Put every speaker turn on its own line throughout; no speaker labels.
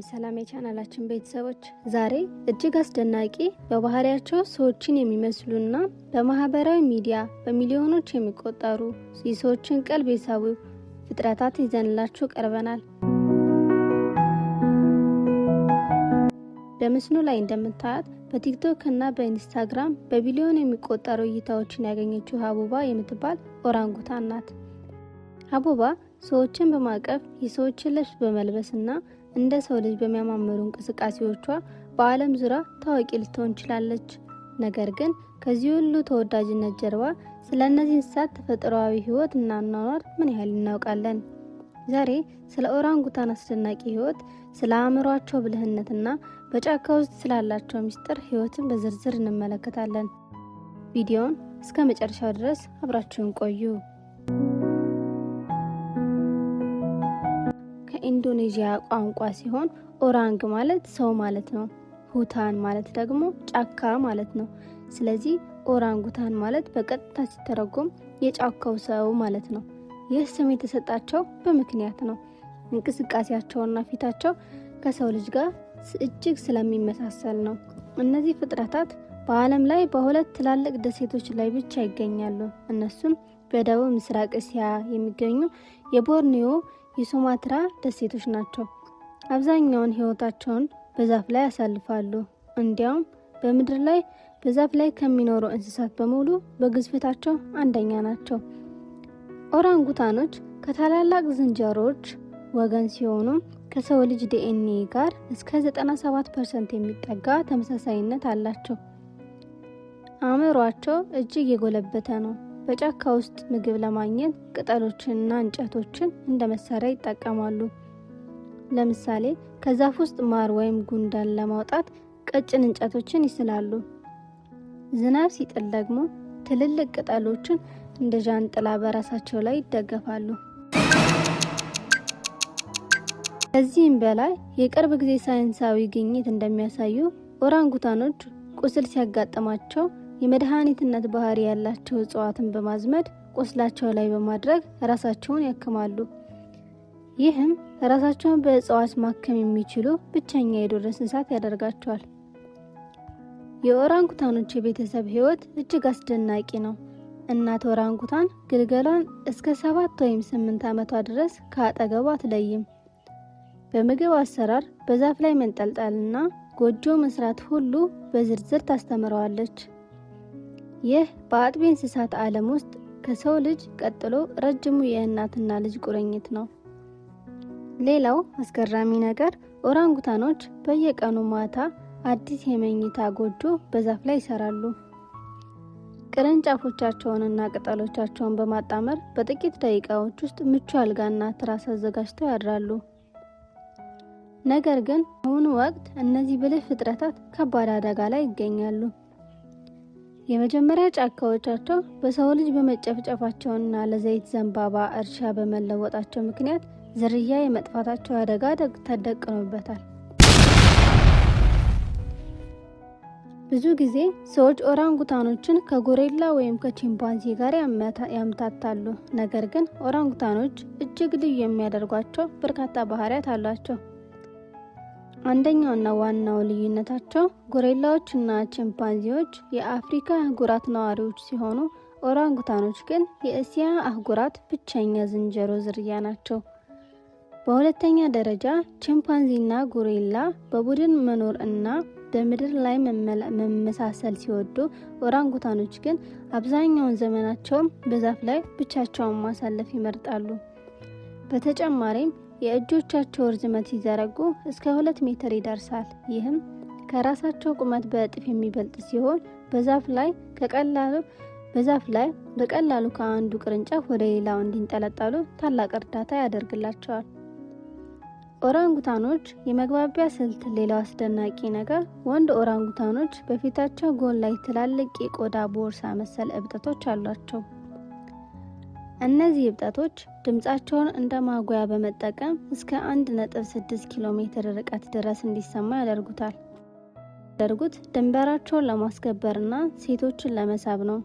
ሰላም የቻናላችን ቤተሰቦች፣ ዛሬ እጅግ አስደናቂ በባህሪያቸው ሰዎችን የሚመስሉና በማህበራዊ ሚዲያ በሚሊዮኖች የሚቆጠሩ የሰዎችን ቀልብ የሳቡ ፍጥረታት ይዘንላችሁ ቀርበናል። በምስሉ ላይ እንደምታዩት በቲክቶክ እና በኢንስታግራም በቢሊዮን የሚቆጠሩ እይታዎችን ያገኘችው ሀቡባ የምትባል ኦራንጉታን ናት። ሀቡባ ሰዎችን በማቀፍ የሰዎችን ልብስ በመልበስና እንደ ሰው ልጅ በሚያማምሩ እንቅስቃሴዎቿ በዓለም ዙሪያ ታዋቂ ልትሆን ችላለች። ነገር ግን ከዚህ ሁሉ ተወዳጅነት ጀርባ ስለ እነዚህ እንስሳት ተፈጥሯዊ ህይወት እና አኗኗር ምን ያህል እናውቃለን? ዛሬ ስለ ኦራንጉታን አስደናቂ ህይወት፣ ስለ አእምሯቸው ብልህነትና በጫካ ውስጥ ስላላቸው ሚስጥር ህይወትን በዝርዝር እንመለከታለን። ቪዲዮውን እስከ መጨረሻው ድረስ አብራችሁን ቆዩ። ከኢንዶኔዥያ ቋንቋ ሲሆን ኦራንግ ማለት ሰው ማለት ነው። ሁታን ማለት ደግሞ ጫካ ማለት ነው። ስለዚህ ኦራንጉታን ማለት በቀጥታ ሲተረጎም የጫካው ሰው ማለት ነው። ይህ ስም የተሰጣቸው በምክንያት ነው። እንቅስቃሴያቸውና ፊታቸው ከሰው ልጅ ጋር እጅግ ስለሚመሳሰል ነው። እነዚህ ፍጥረታት በዓለም ላይ በሁለት ትላልቅ ደሴቶች ላይ ብቻ ይገኛሉ። እነሱም በደቡብ ምስራቅ እስያ የሚገኙ የቦርኒዮ የሱማትራ ደሴቶች ናቸው። አብዛኛውን ህይወታቸውን በዛፍ ላይ ያሳልፋሉ። እንዲያውም በምድር ላይ በዛፍ ላይ ከሚኖሩ እንስሳት በሙሉ በግዝፈታቸው አንደኛ ናቸው። ኦራንጉታኖች ከታላላቅ ዝንጀሮዎች ወገን ሲሆኑ ከሰው ልጅ ዲኤንኤ ጋር እስከ 97% የሚጠጋ ተመሳሳይነት አላቸው። አእምሯቸው እጅግ የጎለበተ ነው። በጫካ ውስጥ ምግብ ለማግኘት ቅጠሎችንና እንጨቶችን እንደ መሳሪያ ይጠቀማሉ። ለምሳሌ ከዛፍ ውስጥ ማር ወይም ጉንዳን ለማውጣት ቀጭን እንጨቶችን ይስላሉ። ዝናብ ሲጥል ደግሞ ትልልቅ ቅጠሎችን እንደ ጃንጥላ በራሳቸው ላይ ይደገፋሉ። ከዚህም በላይ የቅርብ ጊዜ ሳይንሳዊ ግኝት እንደሚያሳዩ ኦራንጉታኖች ቁስል ሲያጋጥማቸው የመድኃኒትነት ባህሪ ያላቸው እጽዋትን በማዝመድ ቁስላቸው ላይ በማድረግ ራሳቸውን ያክማሉ። ይህም ራሳቸውን በእጽዋት ማከም የሚችሉ ብቸኛ የዱር እንስሳት ያደርጋቸዋል። የኦራንጉታኖች የቤተሰብ ህይወት እጅግ አስደናቂ ነው። እናት ኦራንጉታን ግልገሏን እስከ 7 ወይም 8 ዓመቷ ድረስ ከአጠገቧ አትለይም። በምግብ አሰራር፣ በዛፍ ላይ መንጠልጠልና ጎጆ መስራት ሁሉ በዝርዝር ታስተምረዋለች። ይህ በአጥቢ እንስሳት ዓለም ውስጥ ከሰው ልጅ ቀጥሎ ረጅሙ የእናትና ልጅ ቁርኝት ነው። ሌላው አስገራሚ ነገር ኦራንጉታኖች በየቀኑ ማታ አዲስ የመኝታ ጎጆ በዛፍ ላይ ይሰራሉ። ቅርንጫፎቻቸውንና ቅጠሎቻቸውን በማጣመር በጥቂት ደቂቃዎች ውስጥ ምቹ አልጋና ትራስ አዘጋጅተው ያድራሉ። ነገር ግን በአሁኑ ወቅት እነዚህ ብልህ ፍጥረታት ከባድ አደጋ ላይ ይገኛሉ። የመጀመሪያ ጫካዎቻቸው በሰው ልጅ በመጨፍጨፋቸውና ለዘይት ዘንባባ እርሻ በመለወጣቸው ምክንያት ዝርያ የመጥፋታቸው አደጋ ተደቅኖበታል። ብዙ ጊዜ ሰዎች ኦራንጉታኖችን ከጎሬላ ወይም ከቺምፓንዚ ጋር ያምታታሉ። ነገር ግን ኦራንጉታኖች እጅግ ልዩ የሚያደርጓቸው በርካታ ባህሪያት አሏቸው። አንደኛውና ዋናው ልዩነታቸው ጎሬላዎችና ቺምፓንዚዎች የአፍሪካ አህጉራት ነዋሪዎች ሲሆኑ ኦራንጉታኖች ግን የእስያ አህጉራት ብቸኛ ዝንጀሮ ዝርያ ናቸው። በሁለተኛ ደረጃ ቺምፓንዚና ጎሬላ በቡድን መኖር እና በምድር ላይ መመሳሰል ሲወዱ፣ ኦራንጉታኖች ግን አብዛኛውን ዘመናቸውን በዛፍ ላይ ብቻቸውን ማሳለፍ ይመርጣሉ። በተጨማሪም የእጆቻቸው ርዝመት ሲዘረጉ እስከ 2 ሜትር ይደርሳል። ይህም ከራሳቸው ቁመት በእጥፍ የሚበልጥ ሲሆን በዛፍ ላይ በቀላሉ ከአንዱ ቅርንጫፍ ወደ ሌላው እንዲንጠለጠሉ ታላቅ እርዳታ ያደርግላቸዋል። ኦራንጉታኖች የመግባቢያ ስልት። ሌላው አስደናቂ ነገር ወንድ ኦራንጉታኖች በፊታቸው ጎን ላይ ትላልቅ የቆዳ ቦርሳ መሰል እብጠቶች አሏቸው። እነዚህ እብጠቶች ድምጻቸውን እንደ ማጉያ በመጠቀም እስከ 1.6 ኪሎ ሜትር ርቀት ድረስ እንዲሰማ ያደርጉታል። ድንበራቸውን ለማስከበርና ሴቶችን ለመሳብ ነው።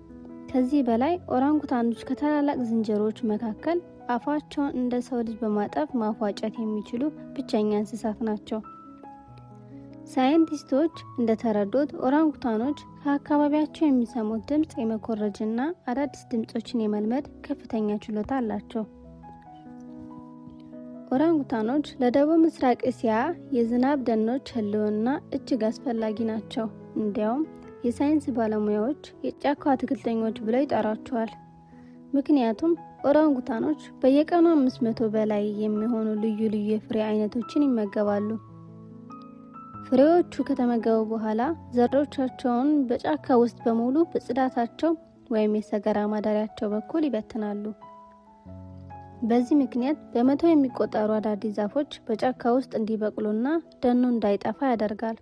ከዚህ በላይ ኦራንጉታኖች ከታላላቅ ዝንጀሮዎች መካከል አፋቸውን እንደ ሰው ልጅ በማጠፍ ማፏጨት የሚችሉ ብቸኛ እንስሳት ናቸው። ሳይንቲስቶች እንደተረዱት ኦራንጉታኖች ከአካባቢያቸው የሚሰሙት ድምፅ የመኮረጅና አዳዲስ ድምፆችን የመልመድ ከፍተኛ ችሎታ አላቸው። ኦራንጉታኖች ለደቡብ ምስራቅ እስያ የዝናብ ደኖች ህልውና እጅግ አስፈላጊ ናቸው። እንዲያውም የሳይንስ ባለሙያዎች የጫካ አትክልተኞች ብለው ይጠራቸዋል። ምክንያቱም ኦራንጉታኖች በየቀኑ 500 በላይ የሚሆኑ ልዩ ልዩ የፍሬ አይነቶችን ይመገባሉ። ፍሬዎቹ ከተመገቡ በኋላ ዘሮቻቸውን በጫካ ውስጥ በሙሉ በጽዳታቸው ወይም የሰገራ ማደሪያቸው በኩል ይበትናሉ። በዚህ ምክንያት በመቶ የሚቆጠሩ አዳዲስ ዛፎች በጫካ ውስጥ እንዲበቅሉና ደኑ እንዳይጠፋ ያደርጋል።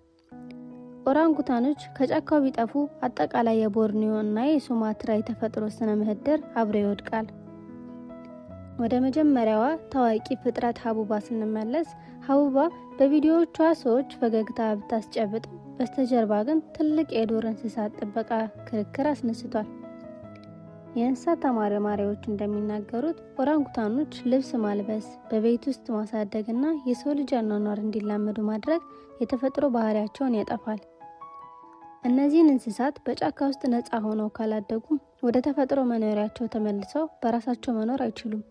ኦራንጉታኖች ከጫካው ቢጠፉ አጠቃላይ የቦርኒዮ እና የሱማትራ የተፈጥሮ ስነ ምህዳር አብሮ ይወድቃል። ወደ መጀመሪያዋ ታዋቂ ፍጥረት ሀቡባ ስንመለስ፣ ሀቡባ በቪዲዮዎቿ ሰዎች ፈገግታ ብታስጨብጥ በስተጀርባ ግን ትልቅ የዱር እንስሳት ጥበቃ ክርክር አስነስቷል። የእንስሳት ተመራማሪዎች እንደሚናገሩት ኦራንጉታኖች ልብስ ማልበስ፣ በቤት ውስጥ ማሳደግና የሰው ልጅ አኗኗር እንዲላመዱ ማድረግ የተፈጥሮ ባህሪያቸውን ያጠፋል። እነዚህን እንስሳት በጫካ ውስጥ ነፃ ሆነው ካላደጉ ወደ ተፈጥሮ መኖሪያቸው ተመልሰው በራሳቸው መኖር አይችሉም።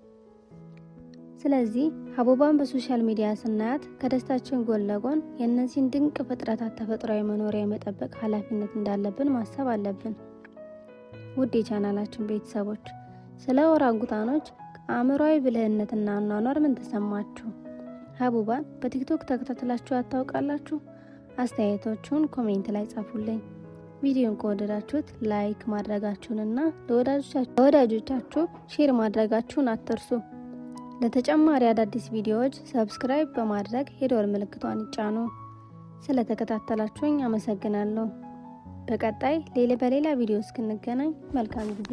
ስለዚህ ሀቡባን በሶሻል ሚዲያ ስናያት ከደስታችን ጎን ለጎን የእነዚህን ድንቅ ፍጥረታት ተፈጥሯዊ መኖሪያ የመጠበቅ ኃላፊነት እንዳለብን ማሰብ አለብን። ውድ የቻናላችን ቤተሰቦች፣ ስለ ኦራንጉታኖች አእምሯዊ ብልህነትና አኗኗር ምን ተሰማችሁ? ሀቡባን በቲክቶክ ተከታትላችሁ ያታውቃላችሁ? አስተያየቶቹን ኮሜንት ላይ ጻፉልኝ። ቪዲዮን ከወደዳችሁት ላይክ ማድረጋችሁንና ለወዳጆቻችሁ ሼር ማድረጋችሁን አትርሱ። ለተጨማሪ አዳዲስ ቪዲዮዎች ሰብስክራይብ በማድረግ የደወል ምልክቷን ይጫኑ። ስለተከታተላችሁኝ አመሰግናለሁ። በቀጣይ በሌላ ቪዲዮ እስክንገናኝ መልካም ጊዜ